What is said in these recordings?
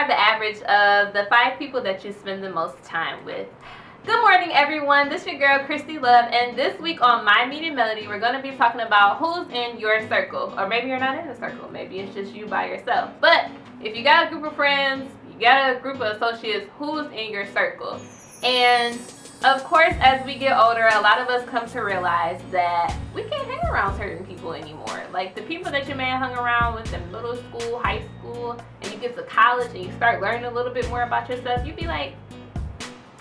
are the average of the 5 people that you spend the most time with. Good morning, everyone. This is your girl, Christy Love, and this week on My Media Melody, we're going to be talking about who's in your circle. Or maybe you're not in a circle. Maybe it's just you by yourself. But if you got a group of friends, you got a group of associates, who's in your circle? And of course, as we get older, a lot of us come to realize that we can't hang around certain people anymore. Like the people that you may have hung around with in middle school, high school, and you get to college and you start learning a little bit more about yourself, you'd be like,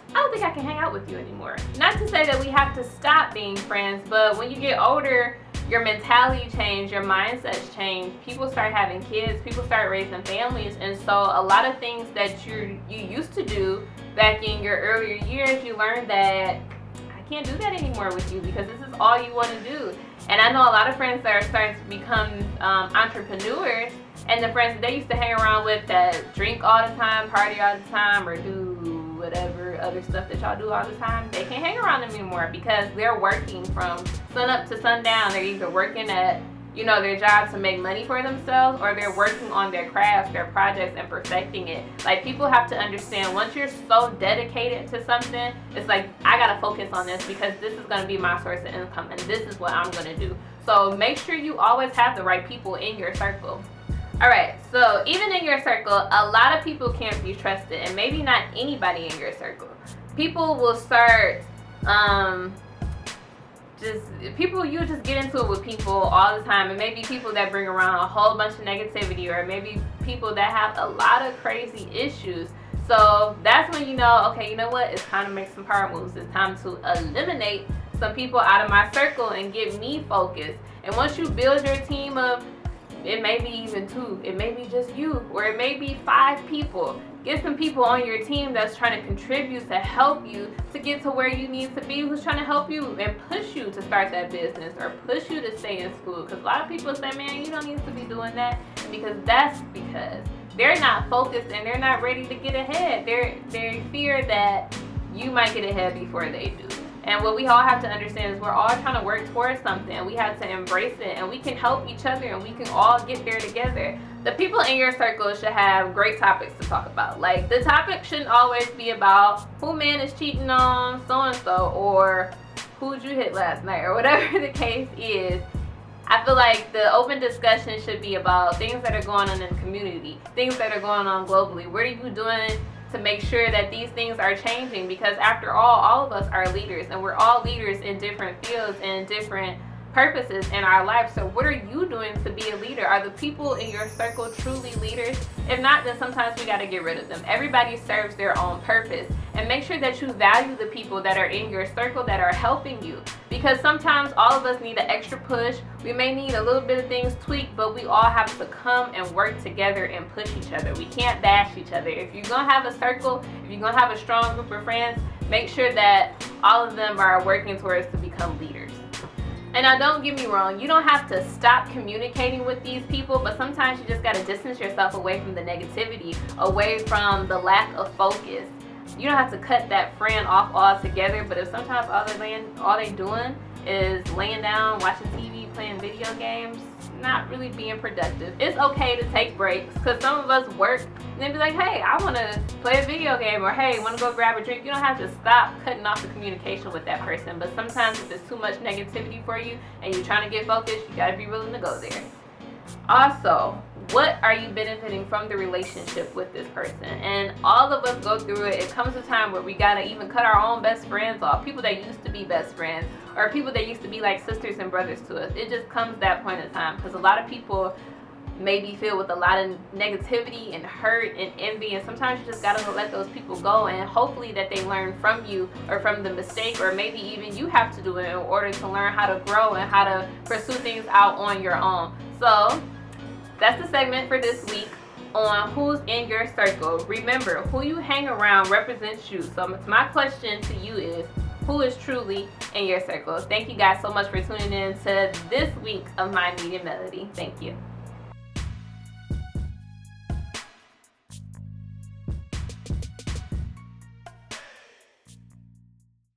I don't think I can hang out with you anymore. Not to say that we have to stop being friends, but when you get older, your mentality change, your mindsets change, people start having kids, people start raising families, and so a lot of things that you used to do back in your earlier years, you learned that I can't do that anymore with you because this is all you want to do. And I know a lot of friends that are starting to become entrepreneurs, and the friends that they used to hang around with that drink all the time, party all the time, or do whatever other stuff that y'all do all the time, they can't hang around them anymore because they're working from sun up to sundown. They're either working at their job to make money for themselves, or they're working on their crafts, their projects, and perfecting it. Like, people have to understand, once you're so dedicated to something, it's like, I gotta focus on this because this is gonna be my source of income and this is what I'm gonna do. So make sure you always have the right people in your circle. Alright, so even in your circle, a lot of people can't be trusted, and maybe not anybody in your circle. People will start you just get into it with people all the time, and maybe people that bring around a whole bunch of negativity, or maybe people that have a lot of crazy issues. So that's when you know, okay, you know what, it's time to make some power moves. It's time to eliminate some people out of my circle and get me focused. And once you build your team of, it may be even 2, it may be just you, or it may be 5 people. Get some people on your team that's trying to contribute to help you to get to where you need to be, who's trying to help you and push you to start that business or push you to stay in school. Because a lot of people say, man, you don't need to be doing that, because they're not focused and they're not ready to get ahead. They fear that you might get ahead before they do. And what we all have to understand is we're all trying to work towards something, and we have to embrace it, and we can help each other, and we can all get there together. The people in your circle should have great topics to talk about. Like, the topic shouldn't always be about who man is cheating on so-and-so, or who'd you hit last night, or whatever the case is. I feel like the open discussion should be about things that are going on in the community, things that are going on globally. What are you doing to make sure that these things are changing? Because after all of us are leaders, and we're all leaders in different fields and different purposes in our life. So what are you doing to be a leader? Are the people in your circle truly leaders? If not, then sometimes we got to get rid of them. Everybody serves their own purpose, and make sure that you value the people that are in your circle that are helping you, because sometimes all of us need an extra push. We may need a little bit of things tweaked, but we all have to come and work together and push each other. We can't bash each other. If you're gonna have a circle, if you're gonna have a strong group of friends, make sure that all of them are working towards to become leaders. And now, don't get me wrong, you don't have to stop communicating with these people, but sometimes you just got to distance yourself away from the negativity, away from the lack of focus. You don't have to cut that friend off altogether, but if sometimes all they doing is laying down, watching TV, playing video games, not really being productive, it's okay to take breaks, because some of us work and then be like, hey, I want to play a video game, or hey, want to go grab a drink. You don't have to stop cutting off the communication with that person, but sometimes if it's too much negativity for you and you're trying to get focused, you got to be willing to go there. Also, what are you benefiting from the relationship with this person? And all of us go through it. It comes a time where we gotta even cut our own best friends off, people that used to be best friends, or people that used to be like sisters and brothers to us. It just comes that point in time, because a lot of people may be filled with a lot of negativity and hurt and envy, and sometimes you just gotta let those people go, and hopefully that they learn from you or from the mistake, or maybe even you have to do it in order to learn how to grow and how to pursue things out on your own. So that's the segment for this week on who's in your circle. Remember, who you hang around represents you. So my question to you is, who is truly in your circle? Thank you guys so much for tuning in to this week of My Media Melody. Thank you.